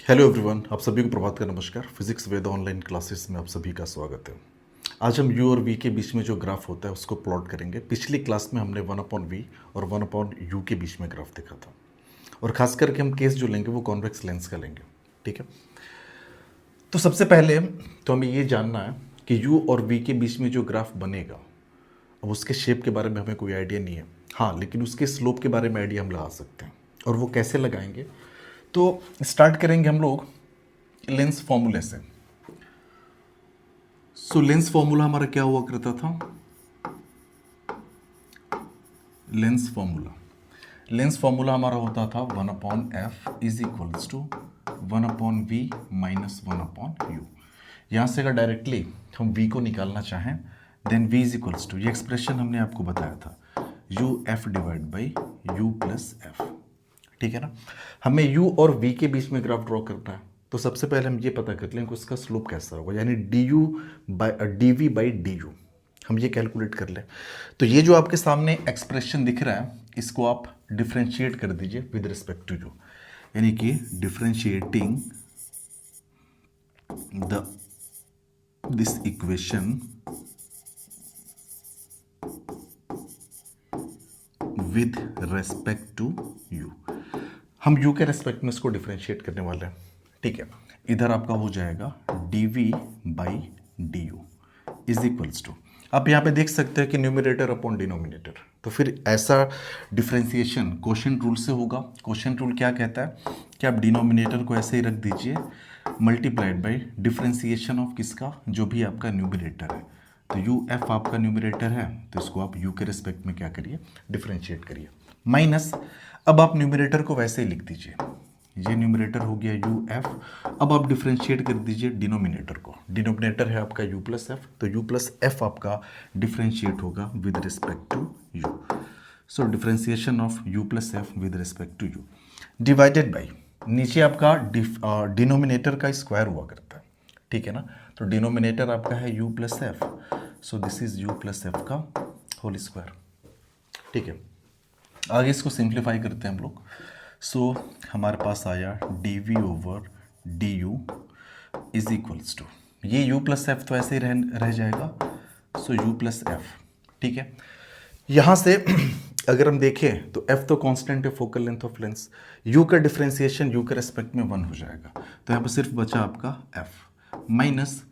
Hello everyone, आप सभी को प्रभात का नमस्कार। फिजिक्स वेद ऑनलाइन क्लासेस में आप सभी का स्वागत है। आज हम यू और वी के बीच में जो ग्राफ होता है उसको प्लॉट करेंगे। पिछली क्लास में हमने 1/v और 1/u के बीच में ग्राफ देखा था, और खास करके हम केस जो लेंगे वो कॉन्वेक्स लेंस का लेंगे। ठीक है, तो सबसे पहले तो हमें ये जानना है कि यू और वी के बीच में जो ग्राफ बनेगा, अब उसके शेप के बारे में हमें कोई आइडिया नहीं है। हाँ, लेकिन उसके स्लोप के बारे में आइडिया हम लगा सकते हैं, और वो कैसे लगाएंगे। तो स्टार्ट करेंगे हम लोग लेंस फॉर्मूले से। सो लेंस फॉर्मूला हमारा क्या हुआ करता था? लेंस फॉर्मूला हमारा होता था 1/f is equals to 1/v minus 1/u। यहाँ से अगर डायरेक्टली हम v को निकालना चाहें, then v is equals to, ये एक्सप्रेशन हमने आपको बताया था, uf divide by u plus F. ठीक है ना। हमें u और v के बीच में ग्राफ ड्रॉ करना है, तो सबसे पहले हम ये पता कर लें कि उसका स्लोप कैसा होगा, यानी dv बाई du हम ये कैलकुलेट कर लें। तो ये जो आपके सामने एक्सप्रेशन दिख रहा है, इसको आप डिफ्रेंशिएट कर दीजिए विद रिस्पेक्ट टू u, यानी कि differentiating this equation with respect to u। हम u के रेस्पेक्ट में इसको डिफ्रेंशिएट करने वाले हैं। ठीक है, इधर आपका हो जाएगा dv by du is equals to, आप यहाँ पे देख सकते हैं कि न्यूमरेटर अपॉन डिनोमिनेटर। तो फिर ऐसा डिफ्रेंसिएशन कोशेंट रूल से होगा। कोशेंट रूल क्या कहता है कि आप डिनोमिनेटर को ऐसे ही रख दीजिए, मल्टीप्लाइड बाई डिफ्रेंसिएशन ऑफ किसका, जो भी आपका न्यूमरेटर है। तो यू एफ आपका न्यूमरेटर है, तो इसको आप यू के रिस्पेक्ट में क्या करिए, डिफ्रेंशिएट करिए, माइनस, अब आप न्यूमरेटर को वैसे ही लिख दीजिए, ये न्यूमरेटर हो गया यू एफ। अब आप डिफ्रेंशिएट कर दीजिए डिनोमिनेटर को, डिनोमिनेटर है आपका यू प्लस एफ, तो यू प्लस एफ आपका डिफ्रेंशिएट होगा with respect to U. So differentiation of U plus F with respect to U divided by, नीचे आपका डिनोमिनेटर का स्क्वायर हुआ करता है। ठीक है ना, तो डिनोमिनेटर आपका है you plus F, so this is you plus F का होल स्क्वायर। ठीक है, आगे इसको सिंप्लीफाई करते हैं हम लोग। सो हमारे पास आया dv over du is equals to, ये u प्लस एफ तो ऐसे ही रह जाएगा, सो u प्लस एफ। ठीक है, यहाँ से अगर हम देखें तो f तो कांस्टेंट है, focal length of lens, u का डिफ्रेंसिएशन u के रेस्पेक्ट में 1 हो जाएगा, तो यहाँ पर सिर्फ बचा आपका f, माइनस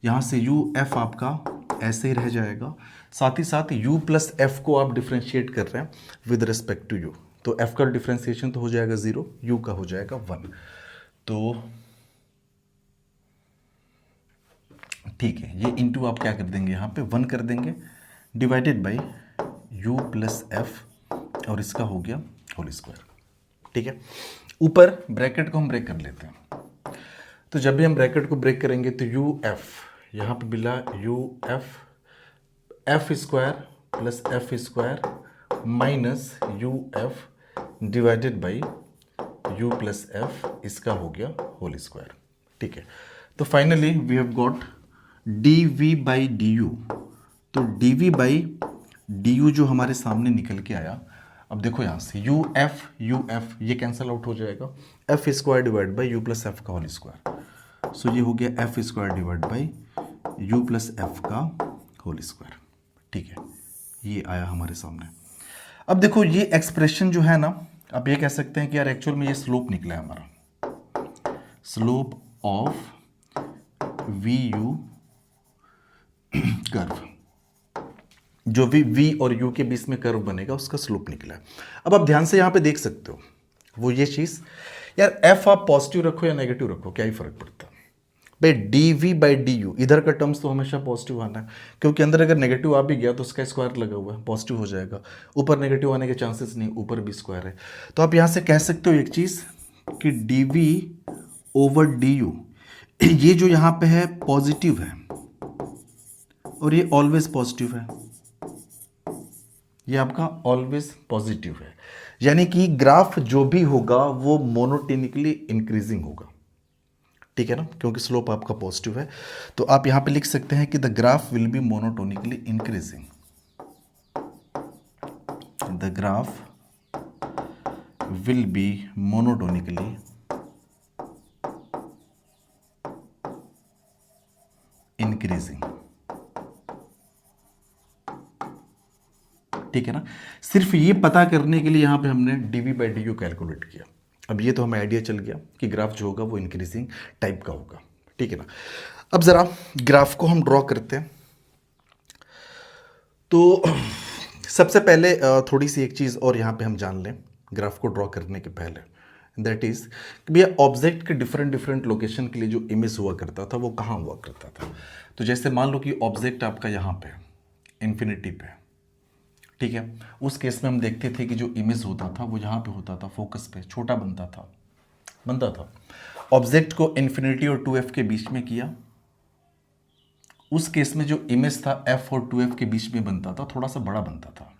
यहाँ से u f आपका ऐसे ही रह जाएगा, साथ ही साथ u प्लस एफ को आप डिफ्रेंशिएट कर रहे हैं विद रिस्पेक्ट टू u, तो f का डिफ्रेंसिएशन तो हो जाएगा 0, u का हो जाएगा 1। तो ठीक है, ये इंटू आप क्या कर देंगे, यहाँ पे 1 कर देंगे, divided by u plus F, और इसका हो गया होल स्क्वायर। ठीक है, ऊपर ब्रैकेट को हम ब्रेक कर लेते हैं। तो जब भी हम ब्रैकेट को ब्रेक करेंगे तो यू एफ, यहाँ पे मिला u f square plus f square minus u f divided by u plus f, इसका हो गया होल स्क्वायर। ठीक है, तो finally we have got d v by d u. तो d v by d u जो हमारे सामने निकल के आया, अब देखो यहाँ से यू एफ ये कैंसिल आउट हो जाएगा, F square divide by u plus F का होल स्क्वायर, सो ये हो गया F square divide by u plus F का होल स्क्वायर। ठीक है, ये आया हमारे सामने। अब देखो ये एक्सप्रेशन जो है ना, आप ये कह सकते हैं कि यार एक्चुअल में ये स्लोप निकला है हमारा, slope of V U curve, जो भी v और u के बीच में कर्व बनेगा उसका स्लोप निकला है। अब आप ध्यान से यहाँ पे देख सकते हो वो ये चीज़, यार f आप पॉजिटिव रखो या नेगेटिव रखो क्या ही फर्क पड़ता है भाई, dv बाई du इधर का टर्म्स तो हमेशा पॉजिटिव आना है, क्योंकि अंदर अगर नेगेटिव आ भी गया तो उसका स्क्वायर लगा हुआ है, पॉजिटिव हो जाएगा, ऊपर नेगेटिव आने के चांसेस नहीं, ऊपर भी स्क्वायर है। तो आप यहाँ से कह सकते हो एक चीज़ कि dv ओवर du, ये जो यहाँ पे है पॉजिटिव है और ये ऑलवेज पॉजिटिव है, ये आपका ऑलवेज पॉजिटिव है, यानी कि ग्राफ जो भी होगा वो मोनोटोनिकली इंक्रीजिंग होगा। ठीक है ना, क्योंकि स्लोप आपका पॉजिटिव है, तो आप यहां पे लिख सकते हैं कि the graph will be monotonically increasing, the graph will be monotonically increasing. ठीक है ना, सिर्फ ये पता करने के लिए यहां पे हमने dv by d you calculate किया। अब ये तो हमें आइडिया चल गया कि ग्राफ जो होगा वो इंक्रीजिंग टाइप का होगा। ठीक है ना, अब जरा ग्राफ को हम ड्रॉ करते हैं। तो सबसे पहले थोड़ी सी एक चीज़ और यहाँ पे हम जान लें ग्राफ को ड्रॉ करने के पहले, दैट इज़ कि भैया ऑब्जेक्ट के डिफरेंट डिफरेंट लोकेशन के लिए जो इमेज हुआ करता था वो कहाँ हुआ करता था। तो जैसे मान लो कि ऑब्जेक्ट आपका यहाँ पे इन्फिनिटी पे, ठीक है, उस केस में हम देखते थे कि जो इमेज होता था वो यहाँ पे होता था, फोकस पे छोटा बनता था। ऑब्जेक्ट को इन्फिनिटी और 2f के बीच में किया, उस केस में जो इमेज था f और 2f के बीच में बनता था, थोड़ा सा बड़ा बनता था।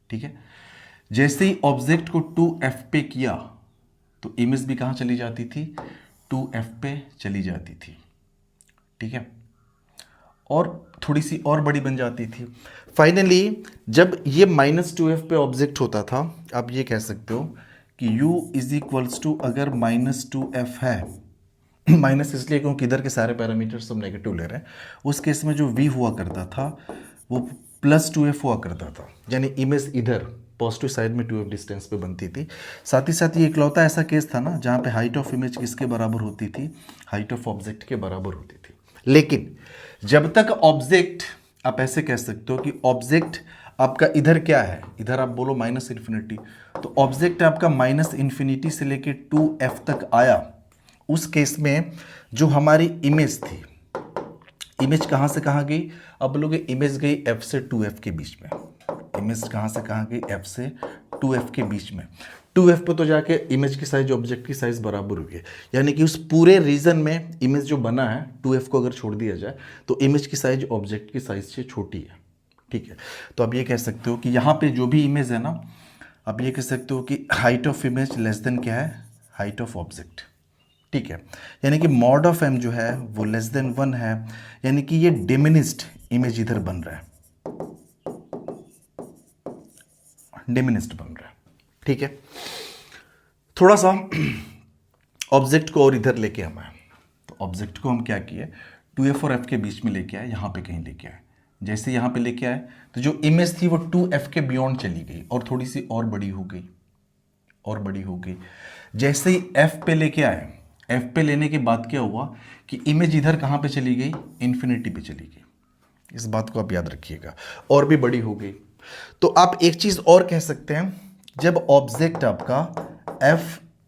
ठीक है, जैसे ही ऑब्जेक्ट को 2f पे किया तो इमेज भी कहाँ चली जाती थी, 2f पे चली जाती थी। ठीक है, और थोड़ी सी और बड़ी बन जाती थी। फाइनली जब ये -2f पे ऑब्जेक्ट होता था, आप ये कह सकते हो कि u इज इक्वल्स टू, अगर -2f है, माइनस इसलिए क्योंकि इधर के सारे पैरामीटर्स हम नेगेटिव ले रहे हैं, उस केस में जो v हुआ करता था वो +2f हुआ करता था, यानी इमेज इधर पॉजिटिव साइड में 2f डिस्टेंस पे बनती थी। साथ ही साथ ये इकलौता ऐसा केस था ना जहाँ पे हाइट ऑफ इमेज किसके बराबर होती थी, हाइट ऑफ ऑब्जेक्ट के बराबर होती थी। लेकिन जब तक ऑब्जेक्ट, आप ऐसे कह सकते हो कि ऑब्जेक्ट आपका इधर क्या है, इधर आप बोलो -इन्फिनिटी, तो ऑब्जेक्ट आपका -इन्फिनिटी से लेके 2f तक आया, उस केस में जो हमारी इमेज थी, इमेज कहाँ से कहाँ गई, अब बोलोगे इमेज गई f से 2f के बीच में। इमेज कहाँ से कहाँ गई, f से 2f के बीच में। 2f पे तो जाके इमेज की साइज ऑब्जेक्ट की साइज बराबर हुई है, यानी कि उस पूरे रीजन में इमेज जो बना है 2f को अगर छोड़ दिया जाए तो इमेज की साइज ऑब्जेक्ट की साइज से छोटी है। ठीक है, तो आप ये कह सकते हो कि यहाँ पे जो भी इमेज है ना, आप ये कह सकते हो कि height of image less than क्या है, हाइट ऑफ ऑब्जेक्ट। ठीक है, यानी कि मॉड ऑफ m जो है वो लेस देन 1 है, यानी कि ये डिमिनिस्ड इमेज इधर बन रहा है, डिमिनिस्ड बन रहा है। ठीक है, थोड़ा सा ऑब्जेक्ट को और इधर लेके हम आए, तो ऑब्जेक्ट को हम क्या किए, 2f और f के बीच में लेके आए, यहाँ पे कहीं लेके आए। जैसे यहाँ पे लेके आए तो जो इमेज थी वो 2f के बियॉन्ड चली गई और थोड़ी सी और बड़ी हो गई, और बड़ी हो गई। जैसे ही f पे लेके आए, f पे लेने के बाद क्या हुआ कि इमेज इधर कहाँ पे चली गई, इन्फिनिटी पे चली गई। इस बात को आप याद रखिएगा, और भी बड़ी हो गई। तो आप एक चीज और कह सकते हैं, जब ऑब्जेक्ट आपका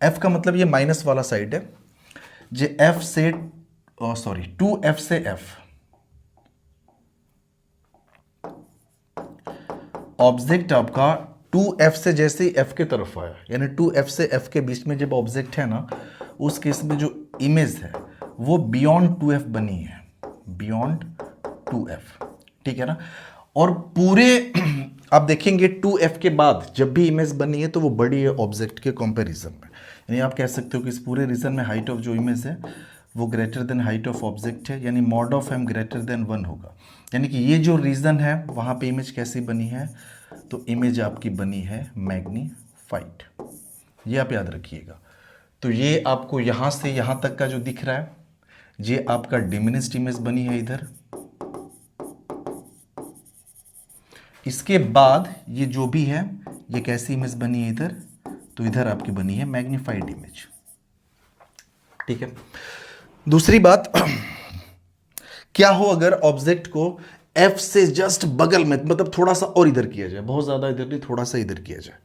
f का मतलब ये माइनस वाला साइड है, जो f से 2f से f, ऑब्जेक्ट आपका 2f से जैसे ही f के तरफ आया, यानी 2f से f के बीच में जब ऑब्जेक्ट है ना, उस केस में जो इमेज है वो बियॉन्ड 2f बनी है, बियॉन्ड 2f। ठीक है ना, और पूरे आप देखेंगे 2f के बाद जब भी इमेज बनी है तो वो बड़ी है ऑब्जेक्ट के कंपैरिजन में, यानी आप कह सकते हो कि इस पूरे रीजन में हाइट ऑफ जो इमेज है वो greater than height of object है, यानी mod of m greater than 1 होगा। यानी कि ये जो रीजन है वहाँ पे इमेज कैसी बनी है, तो इमेज आपकी बनी है मैग्नीफाइड, ये आप याद रखिएगा। तो ये आपको यहाँ से यहाँ तक का जो दिख रहा है, ये आपका डिमिनिस्ड इमेज बनी है इधर। इसके बाद ये जो भी है ये कैसी इमेज बनी है इधर, तो इधर आपकी बनी है मैग्नीफाइड इमेज। ठीक है, दूसरी बात क्या हो अगर ऑब्जेक्ट को f से जस्ट बगल में, मतलब थोड़ा सा और इधर किया जाए, बहुत ज्यादा इधर नहीं, थोड़ा सा इधर किया जाए,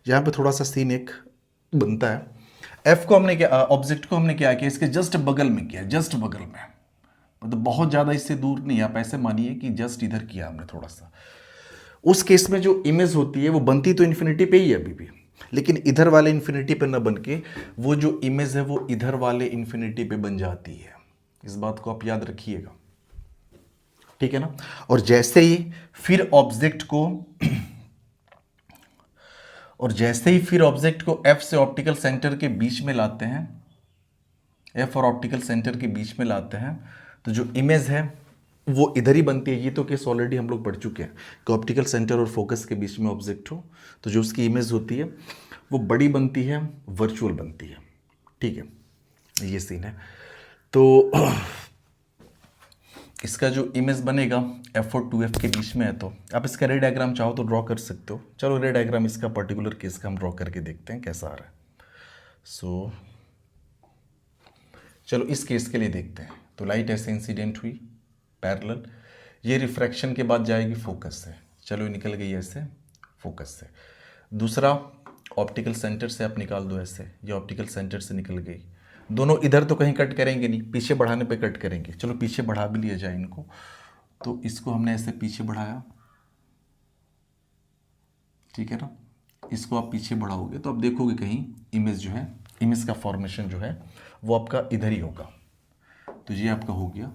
यहां पे थोड़ा सा सीन एक बनता है। f को हमने क्या, ऑब्जेक्ट को हमने क्या किया, इसके जस्ट बगल में किया, जस्ट बगल में, मतलब बहुत ज्यादा इससे दूर नहीं, आप ऐसे मानिए कि जस्ट इधर किया हमने थोड़ा सा। उस केस में जो इमेज होती है वो बनती तो इन्फिनिटी पे ही है अभी भी, लेकिन इधर वाले इन्फिनिटी पे ना बन के वो जो इमेज है वो इधर वाले इन्फिनिटी पे बन जाती है। इस बात को आप याद रखिएगा। ठीक है ना, और जैसे ही फिर ऑब्जेक्ट को f से ऑप्टिकल सेंटर के बीच में लाते हैं, f और ऑप्टिकल सेंटर के बीच में लाते हैं, तो जो इमेज है वो इधर ही बनती है। ये तो केस ऑलरेडी हम लोग पढ़ चुके हैं कि ऑप्टिकल सेंटर और फोकस के बीच में ऑब्जेक्ट हो तो जो उसकी इमेज होती है वो बड़ी बनती है, वर्चुअल बनती है। ठीक है, ये सीन है। तो इसका जो इमेज बनेगा एफ और 2f के बीच में है, तो आप इसका रे डायग्राम चाहो तो ड्रॉ कर सकते हो। चलो रे डायग्राम इसका पर्टिकुलर केस का हम ड्रॉ करके देखते हैं कैसा आ रहा है। सो चलो इस केस के लिए देखते हैं। तो लाइट ऐसे इंसिडेंट हुई पैरेलल, ये रिफ्रैक्शन के बाद जाएगी फोकस से, चलो ये निकल गई ऐसे फोकस से। दूसरा ऑप्टिकल सेंटर से आप निकाल दो ऐसे, ये ऑप्टिकल सेंटर से निकल गई। दोनों इधर तो कहीं कट करेंगे नहीं, पीछे बढ़ाने पे कट करेंगे। चलो पीछे बढ़ा भी लिया जाए इनको, तो इसको हमने ऐसे पीछे बढ़ाया, ठीक है ना। इसको आप पीछे बढ़ाओगे तो आप देखोगे कहीं इमेज जो है, इमेज का फॉर्मेशन जो है वो आपका इधर ही होगा। तो ये आपका हो गया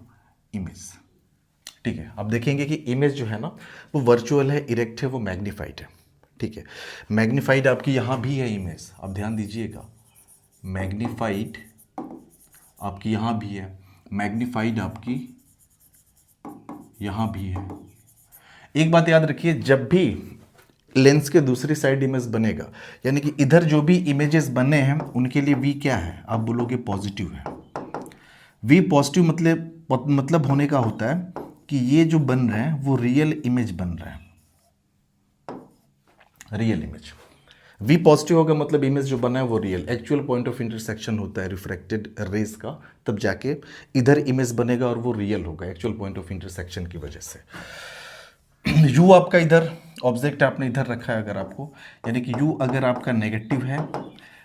इमेज, ठीक है। अब देखेंगे कि इमेज जो है ना वो वर्चुअल है, इरेक्ट है, वो मैग्नीफाइड है, ठीक है। मैग्नीफाइड आपकी यहाँ भी है इमेज, आप ध्यान दीजिएगा, मैग्नीफाइड आपकी यहाँ भी है, मैग्नीफाइड आपकी यहाँ भी है। एक बात याद रखिए, जब भी लेंस के दूसरी साइड इमेज बनेगा, यानी कि इधर जो भी इमेजेस बने हैं उनके लिए वी क्या है, आप बोलोगे पॉजिटिव है। वी पॉजिटिव मतलब होने का होता है कि ये जो बन रहे हैं वो रियल इमेज बन रहे हैं, रियल इमेज। वी पॉजिटिव होगा मतलब इमेज जो बना है वो real, actual point of intersection होता है रिफ्रैक्टेड रेज का, तब जाके इधर इमेज बनेगा और वो रियल होगा एक्चुअल पॉइंट ऑफ इंटरसेक्शन की वजह से। यू आपका इधर ऑब्जेक्ट आपने इधर रखा है अगर आपको, यानी कि यू अगर आपका नेगेटिव है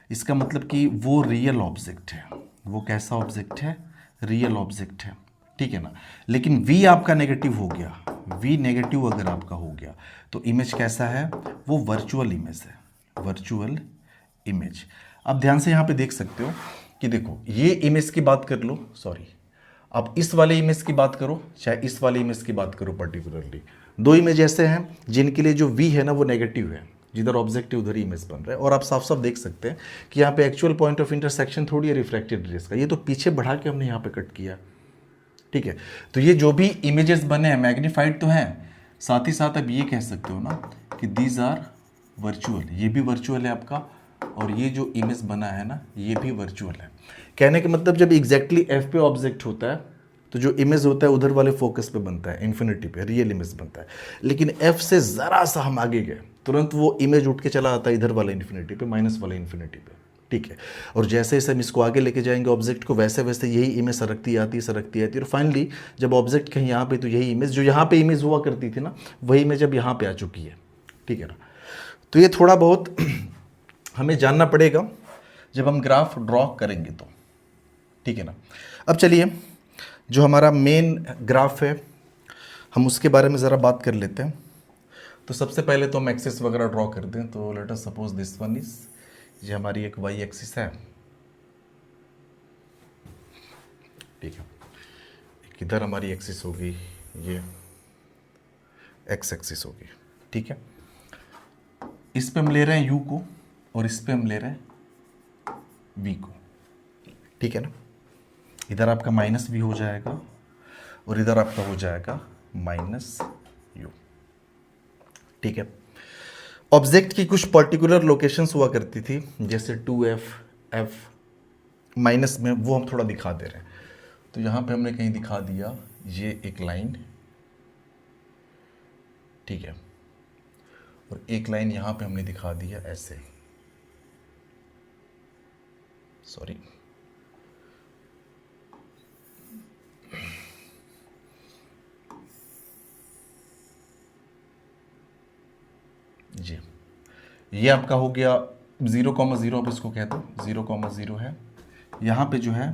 इसका मतलब कि वो रियल ऑब्जेक्ट है। वो कैसा ऑब्जेक्ट है, रियल ऑब्जेक्ट है, ठीक है ना। लेकिन वी आपका नेगेटिव हो गया, वी नेगेटिव अगर आपका हो गया तो इमेज कैसा है, वो वर्चुअल इमेज है, वर्चुअल इमेज। आप ध्यान से यहाँ पे देख सकते हो कि देखो ये इमेज की बात कर लो, सॉरी आप इस वाले इमेज की बात करो चाहे इस वाले इमेज की बात करो, पर्टिकुलरली दो इमेज ऐसे हैं जिनके लिए जो वी है ना वो नेगेटिव है, जिधर ऑब्जेक्ट है उधर ही इमेज बन रहा है। और आप साफ साफ देख सकते हैं कि यहाँ पे एक्चुअल पॉइंट ऑफ इंटरसेक्शन थोड़ी है रिफ्रैक्टेड रेज का, ये तो पीछे बढ़ा के हमने यहाँ पे कट किया, ठीक है। तो ये जो भी इमेजेस बने हैं मैग्नीफाइड तो हैं, साथ ही साथ आप ये कह सकते हो ना कि दीज आर वर्चुअल, ये भी वर्चुअल है आपका, और ये जो इमेज बना है ना ये भी वर्चुअल है। कहने का मतलब जब एग्जैक्टली एफ पे ऑब्जेक्ट होता है तो जो इमेज होता है उधर वाले फोकस पे बनता है, इन्फिनिटी पे रियल इमेज बनता है। लेकिन एफ से ज़रा सा हम आगे गए तुरंत वो इमेज उठ के चला आता है इधर वाले इन्फिनिटी पे, माइनस वाले इन्फिनिटी पे, ठीक है। और जैसे जैसे हम इसको आगे लेके जाएंगे ऑब्जेक्ट को, वैसे वैसे यही इमेज सरकती आती है और फाइनली जब ऑब्जेक्ट कहीं यहाँ पे तो यही इमेज जो यहाँ पे इमेज हुआ करती थी ना वही इमेज अब यहाँ पे आ चुकी है, ठीक है ना। तो ये थोड़ा बहुत हमें जानना पड़ेगा जब हम ग्राफ ड्रॉ करेंगे तो, ठीक है ना। अब चलिए जो हमारा मेन ग्राफ है हम उसके बारे में ज़रा बात कर लेते हैं। तो सबसे पहले तो हम एक्सिस वगैरह ड्रॉ कर दें। तो let us suppose this one is, ये हमारी एक वाई एक्सिस है, ठीक है। एक इधर हमारी एक्सिस होगी, ये एक्स एक्सिस होगी, ठीक है। इस पे हम ले रहे हैं यू को और इस पे हम ले रहे हैं वी को, ठीक है ना। इधर आपका माइनस वी हो जाएगा और इधर आपका हो जाएगा माइनस यू, ठीक है। ऑब्जेक्ट की कुछ पर्टिकुलर लोकेशंस हुआ करती थी जैसे 2f f माइनस में, वो हम थोड़ा दिखा दे रहे हैं। तो यहाँ पे हमने कहीं दिखा दिया ये एक लाइन, ठीक है, और एक लाइन यहाँ पे हमने दिखा दिया ऐसे, सॉरी जी, ये आपका हो गया 0,0, आप इसको कह दो 0,0 है। यहाँ पे जो है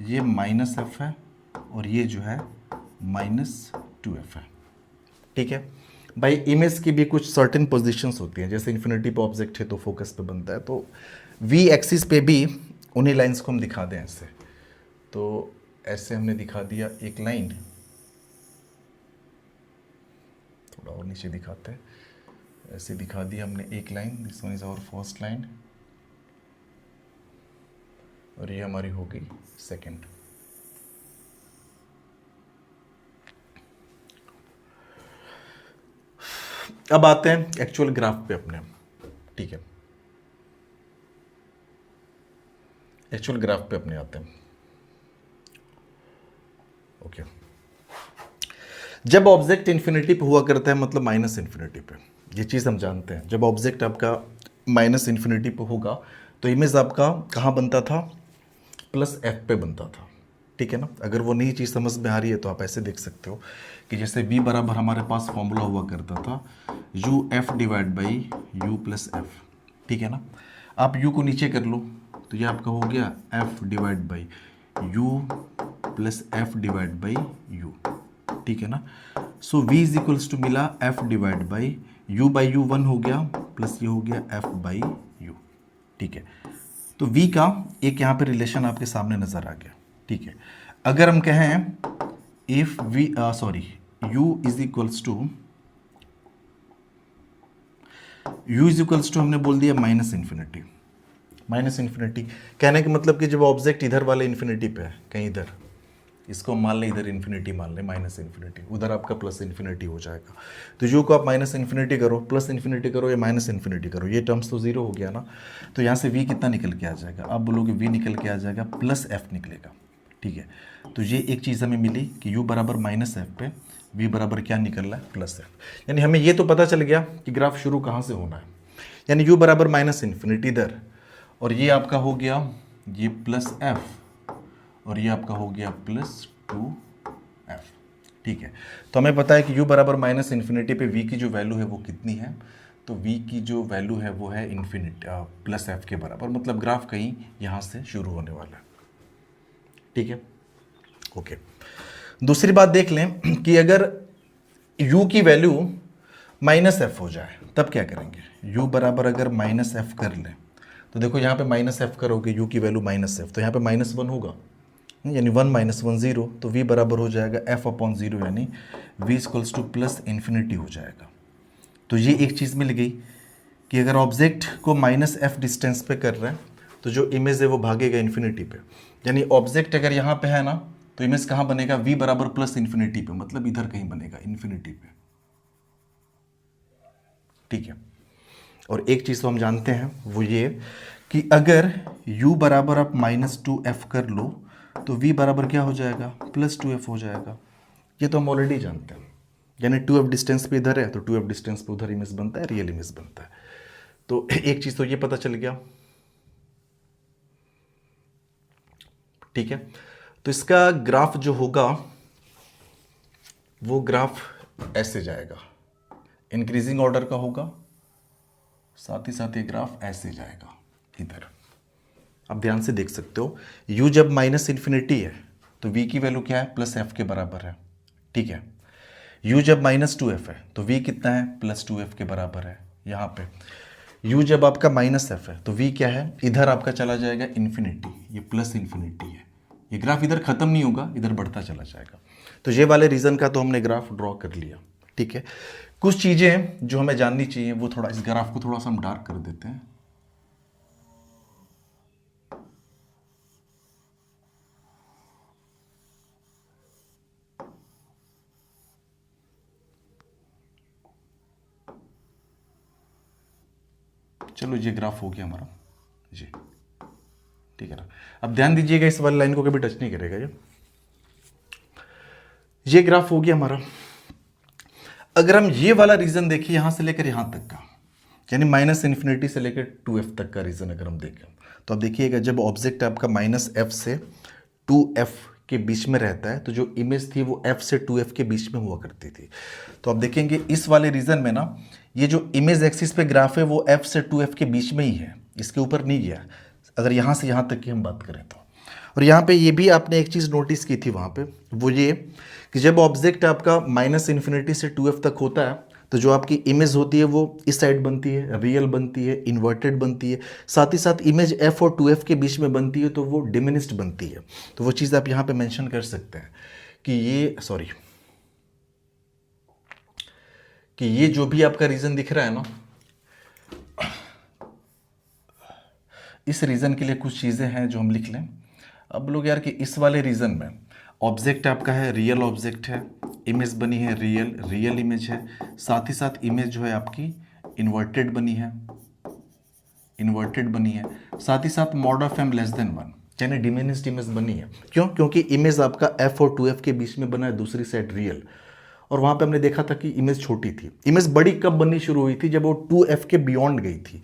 ये माइनस एफ है और ये जो है -2f है, ठीक है भाई। इमेज की भी कुछ सर्टेन पोजीशंस होती हैं, जैसे इन्फिनिटी पे ऑब्जेक्ट है तो फोकस पे बनता है, तो वी एक्सिस पे भी उन्हीं लाइंस को हम दिखा दें ऐसे। तो ऐसे हमने दिखा दिया एक लाइन, थोड़ा और नीचे दिखाते हैं, ऐसे दिखा दिया हमने एक line, this one is our first line और ये हमारी हो गई सेकेंड। अब आते हैं एक्चुअल ग्राफ पे अपने, ठीक है। एक्चुअल ग्राफ पे अपने आते हैं, ओके। जब ऑब्जेक्ट इन्फिनिटी पे हुआ करता है मतलब माइनस इन्फिनिटी पे, ये चीज़ हम जानते हैं। जब ऑब्जेक्ट आपका माइनस इन्फिनिटी पे होगा तो इमेज आपका कहाँ बनता था, प्लस एफ पे बनता था, ठीक है ना। अगर वो नई चीज़ समझ में आ रही है तो आप ऐसे देख सकते हो कि जैसे v बराबर हमारे पास फॉर्मूला हुआ करता था U F divide by u plus F, ठीक है ना। आप u को नीचे कर लो तो ये आपका हो गया f divide by u plus F divide by you, ठीक है ना। सो v इज इक्वल्स टू मिला f डिवाइड बाई यू 1 हो गया प्लस ये हो गया f बाई यू, ठीक है। तो v का एक यहाँ पे रिलेशन आपके सामने नजर आ गया, ठीक है। अगर हम कहें if v u is equals to हमने बोल दिया माइनस इन्फिनिटी। माइनस इन्फिनिटी कहने का मतलब कि जब ऑब्जेक्ट इधर वाले इन्फिनिटी पे है, कहीं इधर, इसको मान लें इधर इन्फिनिटी मान लें माइनस इन्फिनिटी, उधर आपका प्लस इन्फिनिटी हो जाएगा। तो यू को आप माइनस इन्फिनिटी करो, प्लस इन्फिनिटी करो या माइनस इन्फिनिटी करो, ये टर्म्स तो जीरो हो गया ना। तो यहाँ से v कितना निकल के आ जाएगा, आप बोलोगे v निकल के आ जाएगा प्लस f निकलेगा, ठीक है। तो ये एक चीज़ हमें मिली कि u बराबर माइनस एफ पे v बराबर क्या निकल रहा है, प्लस एफ। यानी हमें ये तो पता चल गया कि ग्राफ शुरू कहाँ से होना है, यानी u बराबर माइनस इन्फिनिटी इधर, और ये आपका हो गया ये प्लस एफ, और ये आपका हो गया प्लस 2f, ठीक है। तो हमें पता है कि u बराबर माइनस इन्फिनिटी पे v की जो वैल्यू है वो कितनी है, तो v की जो वैल्यू है वो है इन्फिनिटी प्लस f के बराबर, मतलब ग्राफ कहीं यहाँ से शुरू होने वाला है, ठीक है। ओके, दूसरी बात देख लें कि अगर u की वैल्यू माइनस एफ हो जाए तब क्या करेंगे। u बराबर अगर माइनस एफ कर लें तो देखो यहाँ पे माइनस एफ करोगे u की वैल्यू माइनस एफ, तो यहाँ पे माइनस 1 होगा, यानी 1 माइनस 1 0, तो v बराबर हो जाएगा f अपॉन 0, यानी v equals two plus infinity हो जाएगा। तो ये एक चीज़ मिल गई कि अगर ऑब्जेक्ट को माइनस एफ डिस्टेंस पे कर रहे हैं तो जो इमेज है वो भागेगा इन्फिनिटी पे, यानी ऑब्जेक्ट अगर यहाँ पे है ना तो इमेज कहाँ बनेगा, v बराबर प्लस इन्फिनिटी पे, मतलब इधर कहीं बनेगा इन्फिनिटी पे, ठीक है। और एक चीज़ तो हम जानते हैं वो ये कि अगर u बराबर आप -2f कर लो तो v बराबर क्या हो जाएगा, +2f हो जाएगा। ये तो हम ऑलरेडी जानते हैं, यानी 2f डिस्टेंस पे इधर है तो 2f डिस्टेंस पे उधर इमेज बनता है, रियल इमेज बनता है। तो एक चीज़ तो ये पता चल गया, ठीक है। तो इसका ग्राफ जो होगा वो ग्राफ ऐसे जाएगा, इंक्रीजिंग ऑर्डर का होगा, साथ ही साथ ये ग्राफ ऐसे जाएगा इधर। आप ध्यान से देख सकते हो u जब माइनस इन्फिनिटी है तो v की वैल्यू क्या है, प्लस एफ के बराबर है, ठीक है। u जब -2f है तो v कितना है, +2f के बराबर है। यहाँ पे u जब आपका -f है तो v क्या है, इधर आपका चला जाएगा इन्फिनिटी, ये प्लस इन्फिनिटी है। ये ग्राफ इधर खत्म नहीं होगा, इधर बढ़ता चला जाएगा। तो ये वाले रीजन का तो हमने ग्राफ ड्रॉ कर लिया, ठीक है। कुछ चीज़ें जो हमें जाननी चाहिए वो थोड़ा, इस ग्राफ को थोड़ा सा हम डार्क कर देते हैं। चलो ये ग्राफ हो गया हमारा जी, ठीक है ना। अब ध्यान दीजिएगा इस वाली लाइन को कभी टच नहीं करेगा ये ग्राफ हो गया हमारा। अगर हम ये वाला रीजन देखिए यहां से लेकर यहां तक का, यानी माइनस इन्फिनिटी से लेकर 2f तक का रीजन अगर हम देखें तो आप देखिएगा जब ऑब्जेक्ट आपका -f से 2f के बीच में रहता है तो जो इमेज थी वो f से 2f के बीच में हुआ करती थी। तो आप देखेंगे इस वाले रीजन में ना ये जो इमेज एक्सिस पे ग्राफ है वो f से 2f के बीच में ही है, इसके ऊपर नहीं गया, अगर यहाँ से यहाँ तक की हम बात करें तो। और यहाँ पे ये भी आपने एक चीज़ नोटिस की थी वहाँ पे, वो ये कि जब ऑब्जेक्ट आपका माइनस इन्फिनिटी से 2f तक होता है तो जो आपकी इमेज होती है वो इस साइड बनती है, रियल बनती है, इन्वर्टेड बनती है, साथ ही साथ इमेज f और 2f के बीच में बनती है तो वो डिमिनिस्ड बनती है। तो वो चीज़ आप यहाँ पे मेंशन कर सकते हैं कि ये जो भी आपका रीज़न दिख रहा है ना, इस रीज़न के लिए कुछ चीज़ें हैं जो हम लिख लें। अब लोग यार कि इस वाले रीज़न में ऑब्जेक्ट आपका है, रियल ऑब्जेक्ट है, इमेज बनी है रियल इमेज है, साथ ही साथ इमेज जो है आपकी इन्वर्टेड बनी है, साथ ही साथ mod of m less than 1, यानी डिमिनिस्ड इमेज बनी है। क्यों? क्योंकि इमेज आपका f और 2f के बीच में बना है, दूसरी साइड रियल, और वहाँ पे हमने देखा था कि इमेज छोटी थी। इमेज बड़ी कब बननी शुरू हुई थी? जब वो 2f के बियॉन्ड गई थी।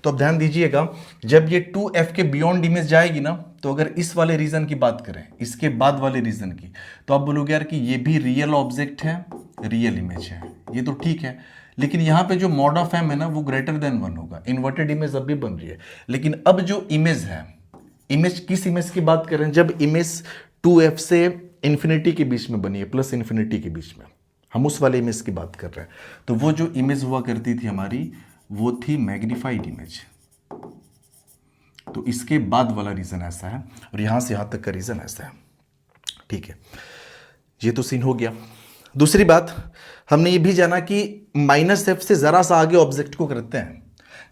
तो अब ध्यान दीजिएगा, जब ये 2f के बियॉन्ड इमेज जाएगी ना, तो अगर इस वाले रीजन की बात करें, इसके बाद वाले रीजन की, तो आप बोलोगे यार कि ये भी रियल ऑब्जेक्ट है, रियल इमेज है, ये तो ठीक है। लेकिन यहाँ पे जो मॉड ऑफ एम है ना, वो ग्रेटर देन 1 होगा। इन्वर्टेड इमेज अब भी बन रही है, लेकिन अब जो इमेज है, इमेज किस इमेज की बात करें? जब इमेज 2f से इन्फिनिटी के बीच में बनी है, प्लस इन्फिनिटी के बीच में, हम उस वाले इमेज की बात कर रहे हैं। तो वो जो इमेज हुआ करती थी हमारी, वो थी मैग्नीफाइड इमेज। तो इसके बाद वाला रीजन ऐसा है, और यहां से यहां तक का रीजन ऐसा है। ठीक है, ये तो सीन हो गया। दूसरी बात, हमने ये भी जाना कि -f से जरा सा आगे ऑब्जेक्ट को करते हैं।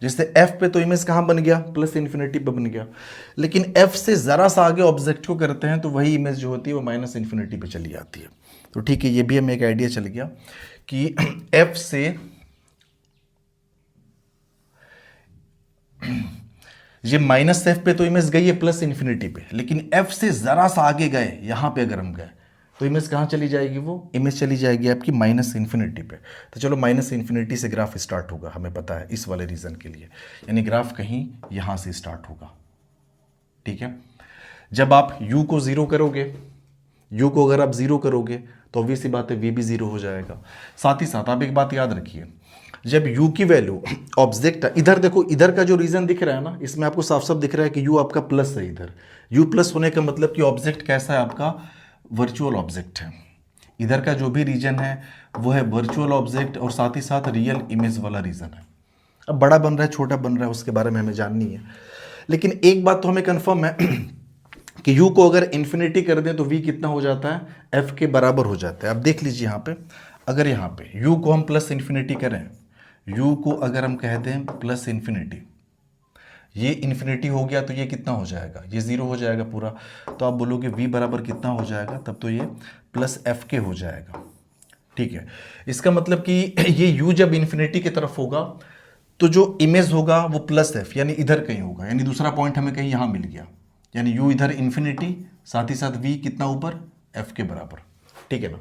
जैसे f पे तो इमेज कहां बन गया? प्लस इन्फिनिटी पे बन गया। लेकिन f से जरा सा आगे ऑब्जेक्ट को करते हैं तो वही इमेज जो होती है वो माइनस इन्फिनिटी पे चली जाती है। तो ठीक है, ये भी हमें एक आइडिया चल गया कि f से ये -f पे तो इमेज गई है प्लस इन्फिनिटी पे, लेकिन f से जरा सा आगे गए, यहां पे अगर हम गए तो इमेज कहां चली जाएगी? वो इमेज चली जाएगी आपकी माइनस इन्फिनिटी पे। तो चलो माइनस इन्फिनिटी से ग्राफ स्टार्ट होगा, हमें पता है इस वाले रीजन के लिए, यानी ग्राफ कहीं यहां से स्टार्ट होगा। ठीक है, जब आप u को 0 करोगे, u को अगर आप 0 करोगे तो ऑब्वियस सी बात है v भी 0 हो जाएगा। साथ ही साथ आप एक बात याद रखिए, जब u की वैल्यू ऑब्जेक्ट, इधर देखो, इधर का जो रीजन दिख रहा है ना, इसमें आपको साफ साफ दिख रहा है कि u आपका प्लस है। इधर u प्लस होने का मतलब कि ऑब्जेक्ट कैसा है? आपका वर्चुअल ऑब्जेक्ट है। इधर का जो भी रीजन है वो है वर्चुअल ऑब्जेक्ट, और साथ ही साथ रियल इमेज वाला रीजन है। अब बड़ा बन रहा है, छोटा बन रहा है, उसके बारे में हमें जाननी है। लेकिन एक बात तो हमें कंफर्म है कि u को अगर इन्फिनिटी कर दें तो v कितना हो जाता है? f के बराबर हो जाता है। अब देख लीजिए यहाँ पे, अगर यहाँ पे u को हम प्लस इन्फिनिटी करें, u को अगर हम कह दें प्लस इन्फिनिटी, ये इन्फिनिटी हो गया तो ये कितना हो जाएगा? ये 0 हो जाएगा पूरा। तो आप बोलोगे v बराबर कितना हो जाएगा? तब तो ये प्लस एफ के हो जाएगा। ठीक है, इसका मतलब कि ये u जब इन्फिनिटी की तरफ होगा तो जो इमेज होगा वो प्लस एफ, यानी इधर कहीं होगा। यानी दूसरा पॉइंट हमें कहीं यहाँ मिल गया, यानी u इधर इन्फिनिटी, साथ ही साथ v कितना ऊपर? f के बराबर। ठीक है ना,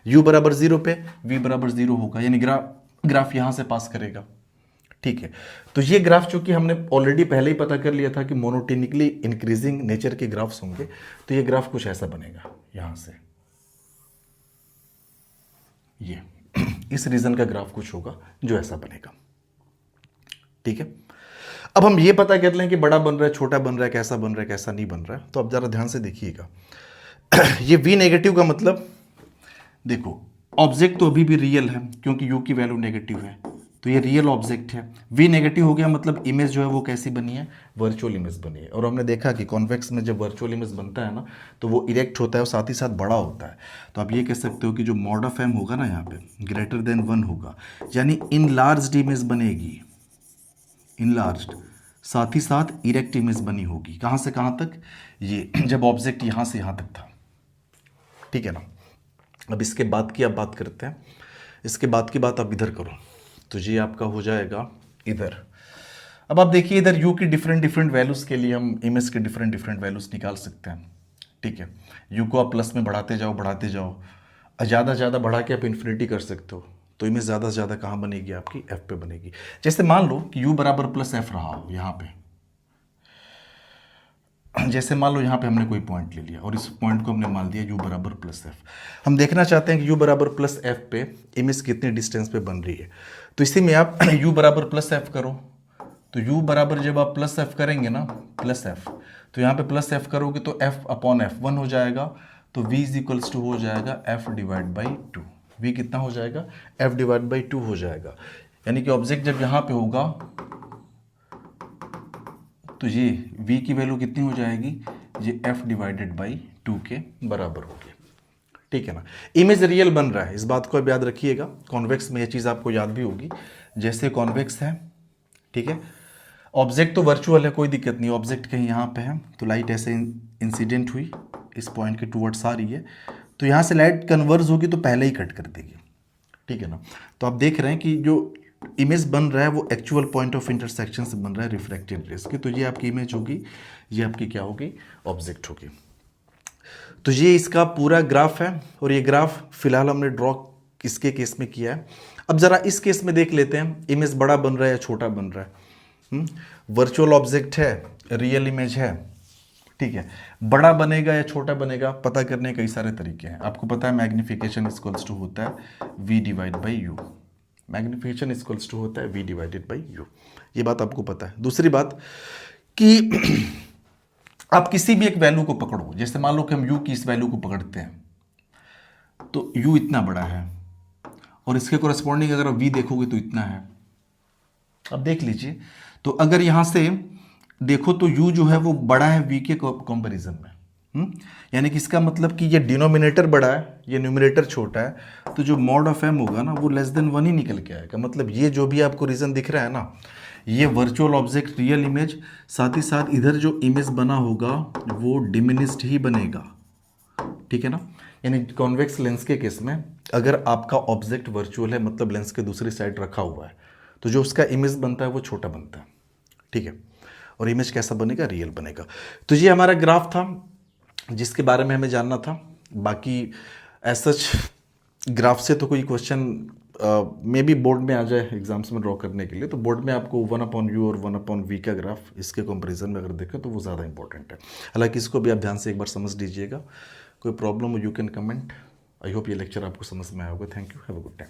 u बराबर 0 पे v बराबर 0 होगा, यानी ग्राफ यहाँ से पास करेगा। ठीक है, तो ये ग्राफ चूंकि हमने ऑलरेडी पहले ही पता कर लिया था कि मोनोटोनिकली इंक्रीजिंग नेचर के ग्राफ्स होंगे, तो ये ग्राफ कुछ ऐसा बनेगा यहां से, ये इस रीजन का ग्राफ कुछ होगा जो ऐसा बनेगा। ठीक है, अब हम ये पता कर लें कि बड़ा बन रहा है, छोटा बन रहा है, कैसा बन रहा है, कैसा नहीं बन रहा है। तो अब जरा ध्यान से देखिएगा, ये v नेगेटिव का मतलब, देखो ऑब्जेक्ट तो अभी भी रियल है क्योंकि u की वैल्यू नेगेटिव है, तो ये रियल ऑब्जेक्ट है। v नेगेटिव हो गया मतलब इमेज जो है वो कैसी बनी है? वर्चुअल इमेज बनी है। और हमने देखा कि कॉन्वेक्स में जब वर्चुअल इमेज बनता है ना, तो वो इरेक्ट होता है और साथ ही साथ बड़ा होता है। तो आप ये कह सकते हो कि जो मॉड ऑफ एम होगा ना, यहाँ पे ग्रेटर देन 1 होगा, यानी इनलार्ज्ड इमेज बनेगी, इनलार्ज्ड, साथ ही साथ इरेक्ट इमेज बनी होगी। कहाँ से कहाँ तक? ये जब ऑब्जेक्ट यहाँ से यहाँ तक था। ठीक है ना, अब इसके बाद की आप बात करते हैं, इसके बाद की बात आप इधर करो, तो ये आपका हो जाएगा इधर। अब आप देखिए, इधर u की डिफरेंट वैल्यूज़ के लिए हम इमेज के डिफरेंट वैल्यूज़ निकाल सकते हैं। ठीक है, u को आप प्लस में बढ़ाते जाओ, ज़्यादा बढ़ा के आप इन्फिनिटी कर सकते हो, तो इमेज ज़्यादा से ज़्यादा कहाँ बनेगी? आपकी f पे बनेगी। जैसे मान लो कि u बराबर प्लस एफ रहा हो यहाँ पे, जैसे मान लो यहाँ पे हमने कोई पॉइंट ले लिया और इस पॉइंट को हमने मान दिया u बराबर प्लस एफ। हम देखना चाहते हैं कि u बराबर प्लस एफ पे इमेज कितने डिस्टेंस पे बन रही है। तो इसी में आप u बराबर प्लस एफ करो, तो u बराबर जब आप प्लस एफ करेंगे ना, प्लस एफ, तो यहाँ पे प्लस एफ करोगे तो f अपॉन एफ 1 हो जाएगा, तो v इज इक्वल्स टू हो जाएगा f डिवाइड बाई 2। v कितना हो जाएगा? f डिवाइड बाई 2 हो जाएगा। यानी कि ऑब्जेक्ट जब यहाँ पे होगा तो ये v की वैल्यू कितनी हो जाएगी? ये f डिवाइडेड बाई 2 के बराबर होगी। ठीक है ना, इमेज रियल बन रहा है, इस बात को अब याद रखिएगा। कॉन्वेक्स में ये चीज़ आपको याद भी होगी, जैसे कॉन्वेक्स है, ठीक है, ऑब्जेक्ट तो वर्चुअल है, कोई दिक्कत नहीं, ऑब्जेक्ट कहीं यहाँ पे है, तो लाइट ऐसे इंसिडेंट हुई, इस पॉइंट के टूवर्ड्स आ रही है, तो यहाँ से लाइट कन्वर्ज होगी तो पहले ही कट कर देगी। ठीक है ना, तो आप देख रहे हैं कि जो इमेज बन रहा है वो एक्चुअल पॉइंट ऑफ इंटरसेक्शन से बन रहा है रिफ्रैक्टेड रेस की, तो ये आपकी इमेज होगी, ये आपकी क्या होगी? ऑब्जेक्ट होगी। तो ये इसका पूरा ग्राफ है, और ये ग्राफ फिलहाल हमने ड्रॉ किसके केस में किया है। अब ज़रा इस केस में देख लेते हैं, इमेज बड़ा बन रहा है या छोटा बन रहा है। वर्चुअल ऑब्जेक्ट है, रियल इमेज है, ठीक है। बड़ा बनेगा या छोटा बनेगा पता करने के कई सारे तरीके हैं। आपको पता है मैग्निफिकेशन इक्वल्स टू होता है v divide by U. Magnification equals to होता है v डिवाइडेड बाई यू, ये बात आपको पता है। दूसरी बात कि आप किसी भी एक वैल्यू को पकड़ो, जैसे मान लो कि हम u की इस वैल्यू को पकड़ते हैं तो u इतना बड़ा है और इसके कोरस्पॉन्डिंग अगर आप v देखोगे तो इतना है। अब देख लीजिए, तो अगर यहां से देखो तो u जो है वो बड़ा है v के कंपैरिजन में। यानी कि इसका मतलब कि ये डिनोमिनेटर बड़ा है, ये न्यूमरेटर छोटा है, तो जो मॉड ऑफ m होगा ना वो लेस देन 1 ही निकल के आएगा। मतलब ये जो भी आपको रीजन दिख रहा है ना, ये वर्चुअल ऑब्जेक्ट रियल इमेज, साथ ही साथ इधर जो इमेज बना होगा वो डिमिनिस्ड ही बनेगा, ठीक है ना। यानी कॉन्वेक्स लेंस के केस में अगर आपका ऑब्जेक्ट वर्चुअल है, मतलब लेंस के दूसरी साइड रखा हुआ है, तो जो उसका इमेज बनता है वो छोटा बनता है, ठीक है। और इमेज कैसा बनेगा, रियल बनेगा। तो ये हमारा ग्राफ था जिसके बारे में हमें जानना था। बाकी एज सच ग्राफ से तो कोई क्वेश्चन मे बी बोर्ड में आ जाए एग्जाम्स में ड्रॉ करने के लिए, तो बोर्ड में आपको 1/u और 1/v का ग्राफ इसके कंपैरिजन में अगर देखें तो वो ज़्यादा इंपॉर्टेंट है। हालांकि इसको भी आप ध्यान से एक बार समझ लीजिएगा। कोई प्रॉब्लम हो you can comment. I hope ये लेक्चर आपको समझ में आया होगा। Thank you, have a good time.